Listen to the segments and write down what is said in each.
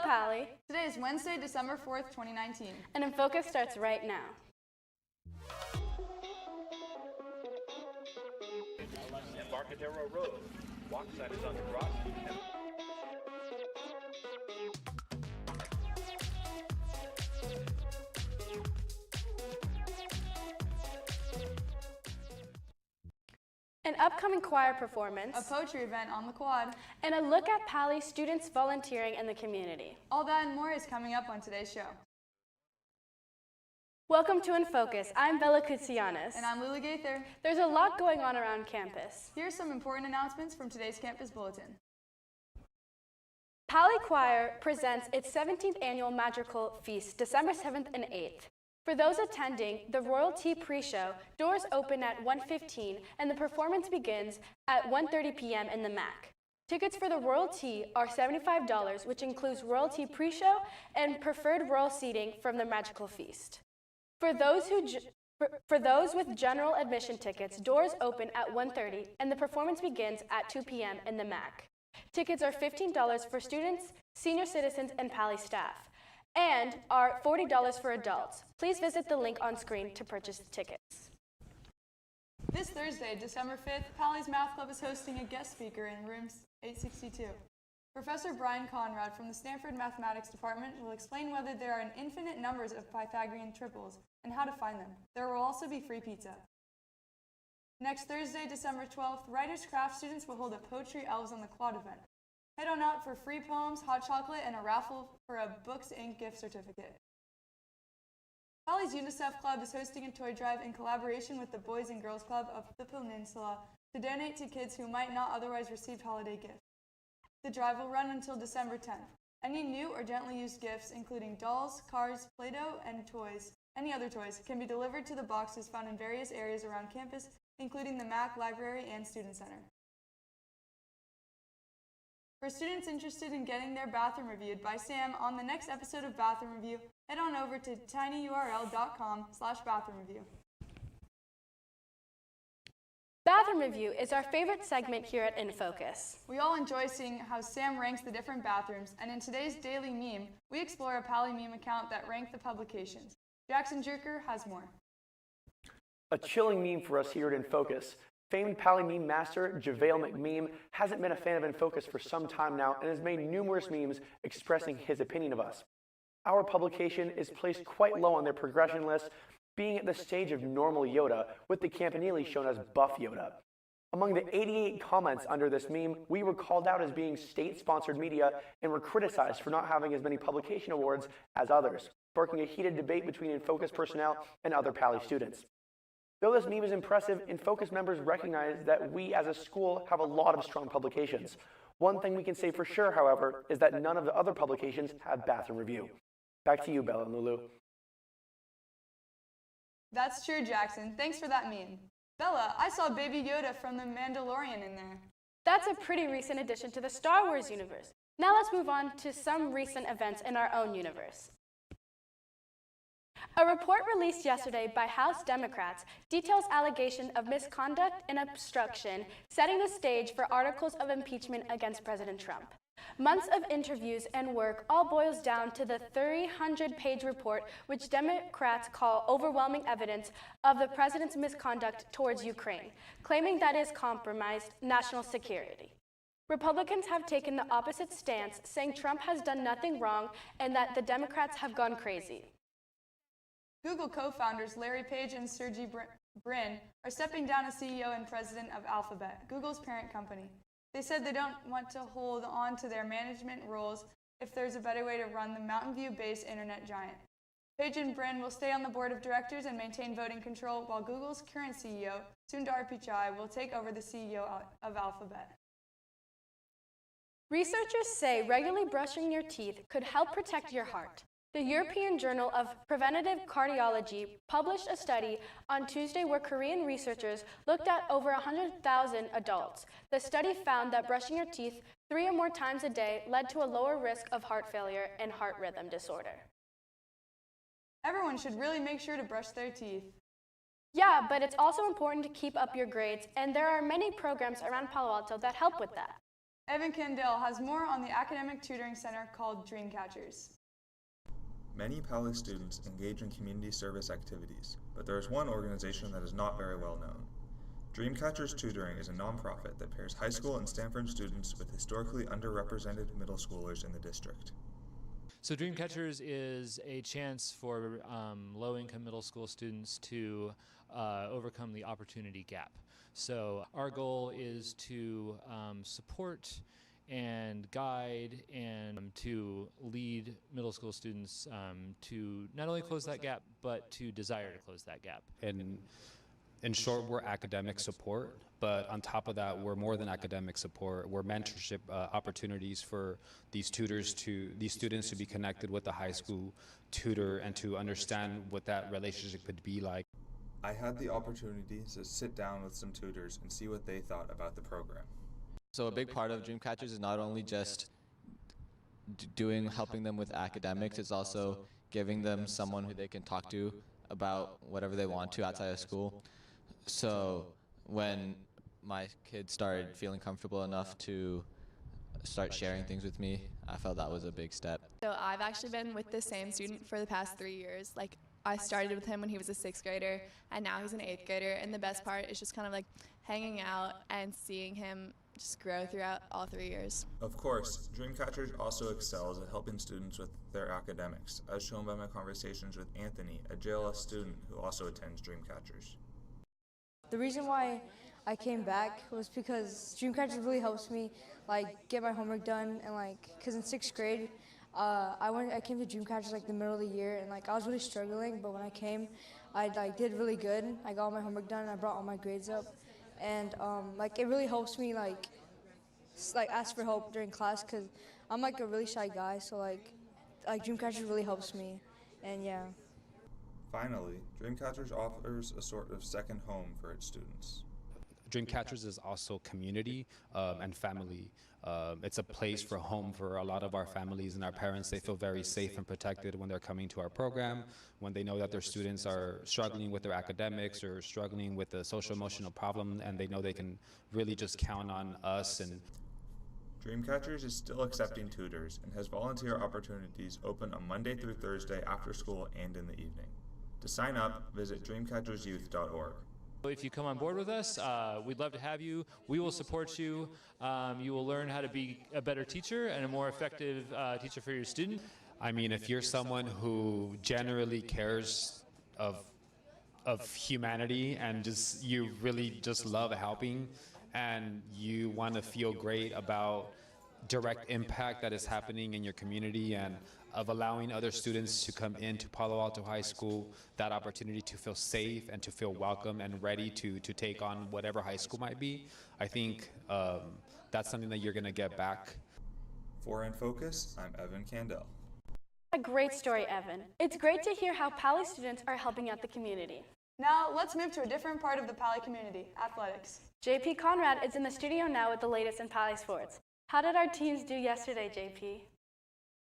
Pally. Today is Wednesday, December 4th, 2019. And InFocus starts right now. Embarcadero Road. Walk sign is on the cross. An upcoming choir performance, A poetry event on the quad. and a look at Pally students volunteering in the community. All that and more is coming up on today's show. Welcome to InFocus. I'm Bella Koutsianis. And I'm Lula Gaither. There's a lot going on around campus. Here are some important announcements from today's campus bulletin. Pally Choir presents its 17th annual Magical Feast, December 7th and 8th. For those attending the Royal Tea pre-show, doors open at 1:15 and the performance begins at 1:30 p.m. in the MAC. Tickets for the Royal Tea are $75, which includes Royal Tea pre-show and preferred royal seating from the Magical Feast. For those with general admission tickets, doors open at 1:30 and the performance begins at 2 p.m. in the MAC. Tickets are $15 for students, senior citizens, and Pally staff, and are $40 for adults. Please visit the link on screen to purchase the tickets. This Thursday, December 5th, Pally's Math Club is hosting a guest speaker in room 862. Professor Brian Conrad from the Stanford Mathematics Department will explain whether there are an infinite numbers of Pythagorean triples and how to find them. There will also be free pizza. Next Thursday, December 12th, Writers Craft students will hold a Poetry Elves on the Quad event. Head on out for free poems, hot chocolate, and a raffle for a Books Inc. gift certificate. Pally's UNICEF Club is hosting a toy drive in collaboration with the Boys and Girls Club of the Peninsula to donate to kids who might not otherwise receive holiday gifts. The drive will run until December 10th. Any new or gently used gifts, including dolls, cars, Play-Doh, and any other toys, can be delivered to the boxes found in various areas around campus, including the MAC, library, and student center. For students interested in getting their bathroom reviewed by Sam on the next episode of Bathroom Review, head on over to tinyurl.com/bathroomreview. Bathroom Review is our favorite segment here at InFocus. We all enjoy seeing how Sam ranks the different bathrooms, and in today's daily meme, we explore a Pally meme account that ranked the publications. Jackson Jerker has more. A chilling meme for us here at InFocus. Famed Pally meme master JaVale McMeme hasn't been a fan of InFocus for some time now and has made numerous memes expressing his opinion of us. Our publication is placed quite low on their progression list, being at the stage of normal Yoda, with the campanile shown as buff Yoda. Among the 88 comments under this meme, we were called out as being state-sponsored media and were criticized for not having as many publication awards as others, sparking a heated debate between InFocus personnel and other Pally students. Though this meme is impressive, InFocus members recognize that we as a school have a lot of strong publications. One thing we can say for sure, however, is that none of the other publications have Bathroom Review. Back to you, Bella and Lulu. That's true, Jackson. Thanks for that meme. Bella, I saw Baby Yoda from The Mandalorian in there. That's a pretty recent addition to the Star Wars universe. Now let's move on to some recent events in our own universe. A report released yesterday by House Democrats details allegations of misconduct and obstruction, setting the stage for articles of impeachment against President Trump. Months of interviews and work all boils down to the 300-page report, which Democrats call overwhelming evidence of the president's misconduct towards Ukraine, claiming that it compromised national security. Republicans have taken the opposite stance, saying Trump has done nothing wrong and that the Democrats have gone crazy. Google co-founders Larry Page and Sergey Brin are stepping down as CEO and president of Alphabet, Google's parent company. They said they don't want to hold on to their management roles if there's a better way to run the Mountain View-based internet giant. Page and Brin will stay on the board of directors and maintain voting control, while Google's current CEO, Sundar Pichai, will take over the CEO of Alphabet. Researchers say regularly brushing your teeth could help protect your heart. The European Journal of Preventive Cardiology published a study on Tuesday where Korean researchers looked at over 100,000 adults. The study found that brushing your teeth 3 or more times a day led to a lower risk of heart failure and heart rhythm disorder. Everyone should really make sure to brush their teeth. Yeah, but it's also important to keep up your grades, and there are many programs around Palo Alto that help with that. Evan Candell has more on the academic tutoring center called Dreamcatchers. Many Pali students engage in community service activities, but there is one organization that is not very well known. Dreamcatchers Tutoring is a nonprofit that pairs high school and Stanford students with historically underrepresented middle schoolers in the district. So Dreamcatchers is a chance for low-income middle school students to overcome the opportunity gap. So our goal is to support and guide and to lead middle school students to not only close that gap, but to desire to close that gap. And in short, we're academic support, but on top of that, we're more than academic support. We're mentorship opportunities for these students to be connected with the high school tutor and to understand what that relationship could be like. I had the opportunity to sit down with some tutors and see what they thought about the program. So a big part of Dreamcatchers is not only just helping them with academics, it's also giving them someone who they can talk to about whatever they want to outside of school. So when my kids started feeling comfortable enough to start sharing things with me, I felt that was a big step. So I've actually been with the same student for the past 3 years. Like, I started with him when he was a 6th grader, and now he's an 8th grader. And the best part is just kind of like hanging out and seeing him just grow throughout all 3 years. Of course, Dreamcatchers also excels at helping students with their academics, as shown by my conversations with Anthony, a JLS student who also attends Dreamcatchers. The reason why I came back was because Dreamcatchers really helps me get my homework done, and because in 6th grade I came to Dreamcatchers the middle of the year, and I was really struggling, but when I came I did really good. I got all my homework done and I brought all my grades up, and it really helps me ask for help during class, because I'm a really shy guy, so Dreamcatchers really helps me, and yeah. Finally, Dreamcatchers offers a sort of second home for its students. Dreamcatchers is also community and family. It's a place for home for a lot of our families and our parents. They feel very safe and protected when they're coming to our program, when they know that their students are struggling with their academics or struggling with a social emotional problem, and they know they can really just count on us. And Dreamcatchers is still accepting tutors and has volunteer opportunities open on Monday through Thursday after school and in the evening. To sign up, visit dreamcatchersyouth.org. If you come on board with us, we'd love to have you. We will support you. You will learn how to be a better teacher and a more effective teacher for your student. I mean, if you're someone who generally cares of humanity and you really just love helping, and you want to feel great about direct impact that is happening in your community and of allowing other students to come into Palo Alto High School, that opportunity to feel safe and to feel welcome and ready to take on whatever high school might be, I think that's something that you're going to get back. For InFocus, I'm Evan Candell. A great story, Evan. It's great to hear how Pali students are helping out the community. Now let's move to a different part of the Pali community, athletics. JP Conrad is in the studio now with the latest in Pali sports. How did our teams do yesterday, JP?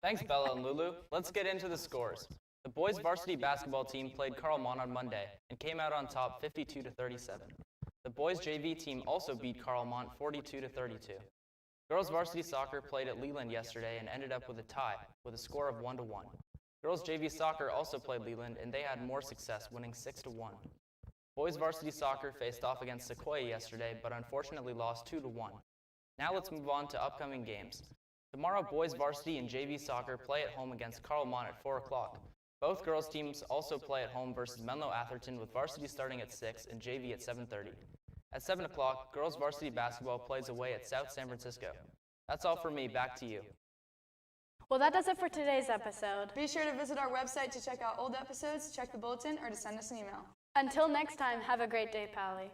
Thanks, Bella and Lulu. Let's get into the scores. The boys varsity basketball team played Carl Mont on Monday and came out on top 52-37. The boys JV team also beat Carl Mont 42-32. Girls varsity soccer played at Leland yesterday and ended up with a tie with a score of 1-1. Girls JV soccer also played Leland and they had more success, winning 6-1. Boys varsity soccer faced off against Sequoia yesterday but unfortunately lost 2-1. Now let's move on to upcoming games. Tomorrow, boys varsity and JV soccer play at home against Carl Mont at 4 o'clock. Both girls teams also play at home versus Menlo Atherton, with varsity starting at 6 and JV at 7:30. At 7 o'clock, girls varsity basketball plays away at South San Francisco. That's all for me. Back to you. Well, that does it for today's episode. Be sure to visit our website to check out old episodes, check the bulletin, or to send us an email. Until next time, have a great day, Pali.